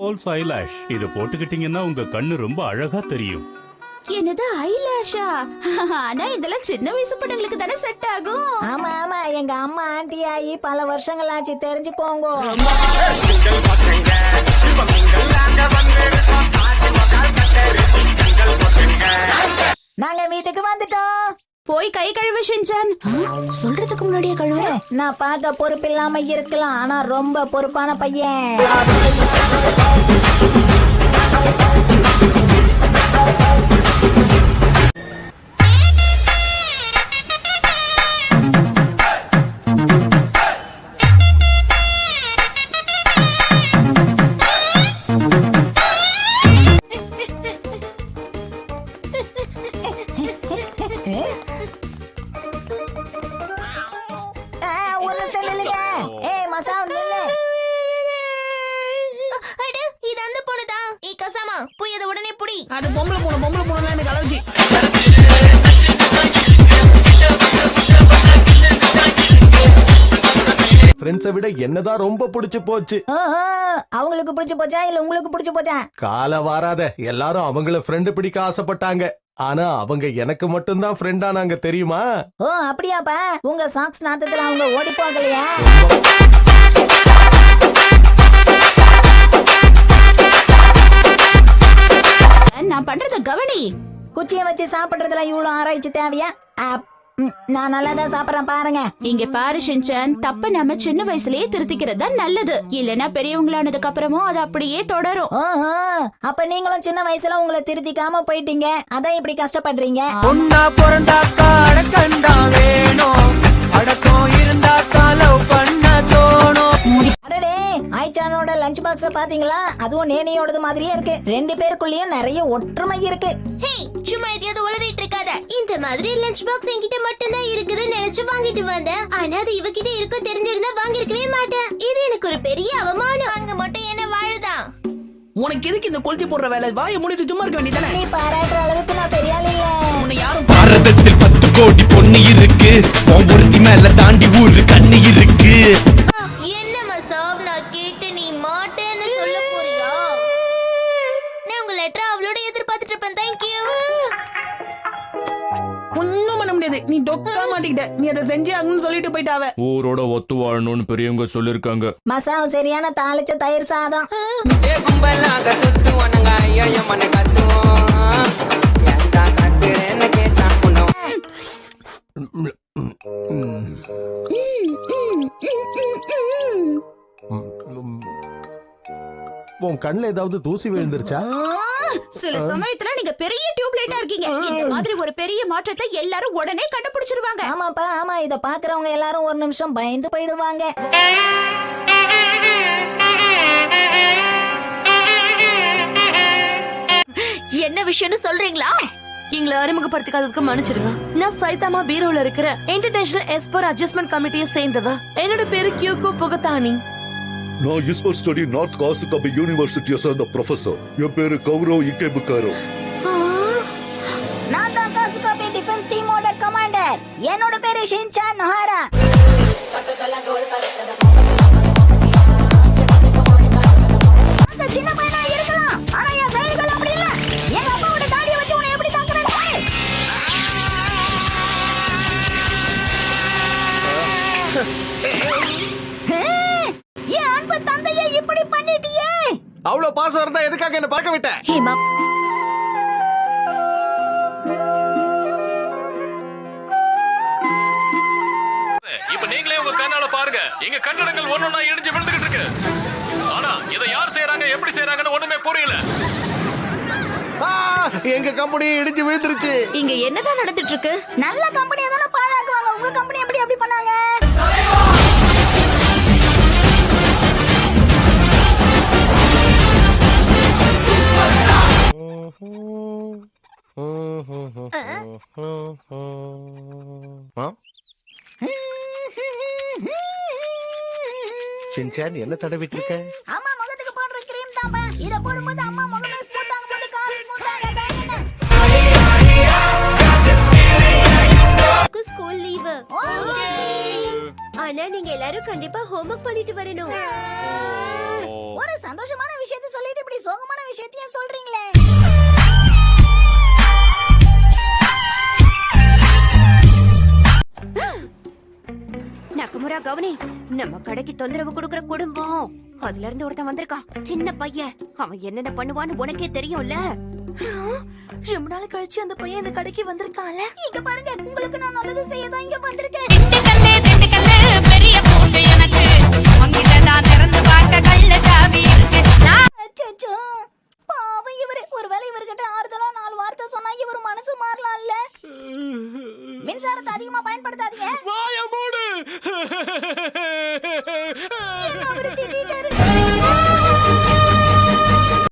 Falls eyelash இத போட்டுக்கிட்டீங்கன்னா உங்க கண்ணு ரொம்ப அழகா தெரியும். என்னது ஐலாஷா? ஆனா இதெல்லாம் சின்ன வயசு பொண்ணுங்களுக்கு தானே செட் ஆகும். ஆமா ஆமா, எங்க அம்மா ஆண்டி ஆகி பல வருஷங்கள் ஆச்சு, தெரிஞ்சுக்கோங்க. நாங்க வீட்டுக்கு வந்துட்டோம். போய் கை கழுவு ஷின்சான். சொல்றதுக்கு முன்னாடியே கழுவு. நான் பார்க்க பொறுப்பு இல்லாம இருக்கலாம், ஆனா ரொம்ப பொறுப்பான பையன். அது பொம்பளை போன எனக்கு அலர்ஜி. ஃப்ரெண்ட்ஸை விட என்னதான் ரொம்ப பிடிச்சு போச்சு. அவங்களுக்கு பிடிச்சு போச்சா இல்ல உங்களுக்கு பிடிச்சு போச்சா? கால வாராத, எல்லாரும் அவங்கள ஃப்ரெண்டு பிடிக்க ஆசைப்பட்டாங்க. ஆனா அவங்க எனக்கு மட்டும்தான் ஃப்ரெண்ட் ஆனாங்க, தெரியுமா? ஓ அப்படியாப்பா, உங்க சாக்ஸ் நாத்தத்துல அவங்க ஓடி போகலையா? நான் பண்றத கவனி. குச்சிய வச்சு சாப்பிடுறதுல இவ்வளவு ஆராய்ச்சி தேவையா? நான் நல்லாதான் சாப்பிடறேன் பாருங்க. இங்க பாரு ஷின்சான், தப்ப நம்ம சின்ன வயசுலயே திருத்திக்கிறது தான் நல்லது. இல்லனா பெரியவங்களானதுக்கு அப்புறமும் அது அப்படியே தொடரும். ஓஹோ, அப்ப நீங்களும் சின்ன வயசுல உங்களை திருத்திக்காம போயிட்டீங்க, அதான் இப்படி கஷ்டப்படுறீங்க. ஒன்னா பிறந்தாக்கா அடக்கண்டா வேணும், அடக்கம் இருந்தாக்கா லவ் பண்ண தோணும். அடடே, ஆயிச்சானோட லஞ்ச் பாக்ஸ் பாத்தீங்களா? அதுவும் நேனியோடது மாதிரியே இருக்கு. ரெண்டு பேருக்குள்ளயும் நிறைய ஒற்றுமை இருக்கு. ஹே, சும்மா எதையாவது உளறிட்டு இருக்காத. இந்த மாதிரி லஞ்ச் பாக்ஸ் என்கிட்ட மட்டும் தான் இருக்குதுன்னு நினைச்சு வாங்கிட்டு வந்தேன். ஆனா அது இவகிட்ட இருக்கும் தெரிஞ்சிருந்தா வாங்கிருக்கவே மாட்டேன். இது எனக்கு ஒரு பெரிய அவமானம். அங்க மட்டும் என்ன வாழுதா? உனக்கு எதுக்கு இந்த கொளுத்தி போடுற வேலை? வாயை மூடிட்டு சும்மா இருக்க வேண்டியதானே? நீ பாராட்டுற அளவுக்கு நான் பெரிய ஆள் இல்ல. உன்னை யாரும் பாரதத்தில் 10 கோடி பொண்ணு இருக்கு, ஒருத்தி மேல தாண்டி ஊரு கண்ணு இருக்கு. என்ன மசாப், நான் கேட்டு நீ மாட்டேன்னு சொல்ல போறியா? நான் உங்க லெட்டர் அவளோட எதிர்பார்த்துட்டு இருப்பேன். Thank you. ஒண்ணும் பண்ண முடியாது, நீ டொக்கா மாட்டிக்கிட்ட. நீ அதை செஞ்சே ஆகணும்னு சொல்லிட்டு போயிட்டாவ. ஊரோட ஒத்து வாழணும்னு பெரியவங்க சொல்லிருக்காங்க. மசாவும் சரியான தாளிச்ச தயிர் சாதம். கும்பலாக சுத்துவானுங்க, ஐயோ மன கத்துவோம். எந்த கத்துறேன்னு கேட்டா பண்ணுவோம். உன் கண்ணுல ஏதாவது தூசி விழுந்துருச்சா? சில சமயத்துல நீங்க பெரிய டியூப்லைட்டா இருக்கீங்க. இந்த மாதிரி ஒரு பெரிய மாற்றத்தை எல்லாரும் உடனே கண்டுபிடிச்சிருவாங்க. ஆமாப்பா ஆமா, இத பாக்குறவங்க எல்லாரும் ஒரு நிமிஷம் பயந்து போயிடுவாங்க. என்ன விஷயம்னு சொல்றீங்களா? எங்களை அறிமுகப்படுத்திக்காததுக்கு மன்னிச்சிருங்க. நான் சைதாமா பீரோல இருக்கிற இன்டர்நேஷனல் எஸ்போர் அட்ஜஸ்ட்மெண்ட் கமிட்டியை சேர்ந்தவ. என்னோட பேரு கியூகோ ஃபுகதானி. நான் ஈஸ்வர் ஸ்டடி நார்த் காசுகாபி யூனிவர்சிட்டியை சேர்ந்த ப்ரொஃபசர். என் பேரு கௌரவ் இக்கேபுக்காரோ. நான் தான் காசுகாபி டிஃபென்ஸ் டீமோட கமாண்டர். என்னோட பேரு ஷின்சான் நோஹாரா. அந்த சின்ன பையனா இருக்கலாம், ஆனா என் செயல்கள் அப்படி இல்ல. எங்க அப்பாவோட தாடியை வச்சு உன்னை எப்படி தாக்குறேன்னு பாரு. என் அன்பு தந்தையை இப்படி பண்ணிட்டியே. அவ்வளவு பாசம் இருந்தா எதுக்காக என்ன பார்க்க விட்ட? ஹேமா, இப்ப நீங்களே உங்க கண்ணால பாருங்க, எங்க கட்டடங்கள் ஒன்னொன்னா இடிஞ்சு விழுந்துகிட்டு இருக்கு. ஆனா இதை யார் செய்யறாங்க, எப்படி செய்யறாங்கன்னு ஒண்ணுமே புரியல. எங்க கம்பெனி இடிஞ்சு விழுந்துருச்சு. இங்க என்னதான் நடந்துட்டு இருக்கு? நல்ல கம்பெனியா தான பாழாக்குவாங்க. உங்க கம்பெனி எப்படி அப்படி பண்ணாங்க? ஷின்சான், என்ன தடவிட்டு இருக்க? அம்மா முகத்துக்கு போடுற கிரீம் தான்ப்பா. இத போடும்போது அம்மா முகமே ஸ்மூத்தாங்க போது கால் ஸ்மூத்தாங்க தானே. School leave. ஆனா நீங்க எல்லாரும் கண்டிப்பா ஹோம்வொர்க் பண்ணிட்டு வரணும். ஒரு சந்தோஷமான விஷயத்தை சொல்லிட்டு மணி நம்ம கடைக்கு தொந்தரவு கொடுக்கற குடும்பம் அதுல இருந்து ஒருத்தன் வந்திருக்கான் சின்ன பையன் அவன் என்னென்ன பண்ணுவான்னு உனக்கே தெரியும்ல ரொம்ப நாள் கழிச்சு அந்த பையன் இந்த கடைக்கு வந்திருக்கான்ல. இங்க பாருங்க உங்களுக்கு நான் நல்லது செய்ய தான் இங்க வந்திருக்கேன். பெரிய பூண்டு எனக்கு உங்கிட்ட நான் திறந்து பார்க்க கள்ள சாவி இருக்கு. அச்சச்சோ பாவம் இவரு ஒருவேளை இவர்கிட்ட ஆறுதலா 4 வார்த்தை சொன்னா இவர் மனசு மாறலாம்ல. மின்சாரத்தை அதிகமா பயன்படுத்தாதீங்க.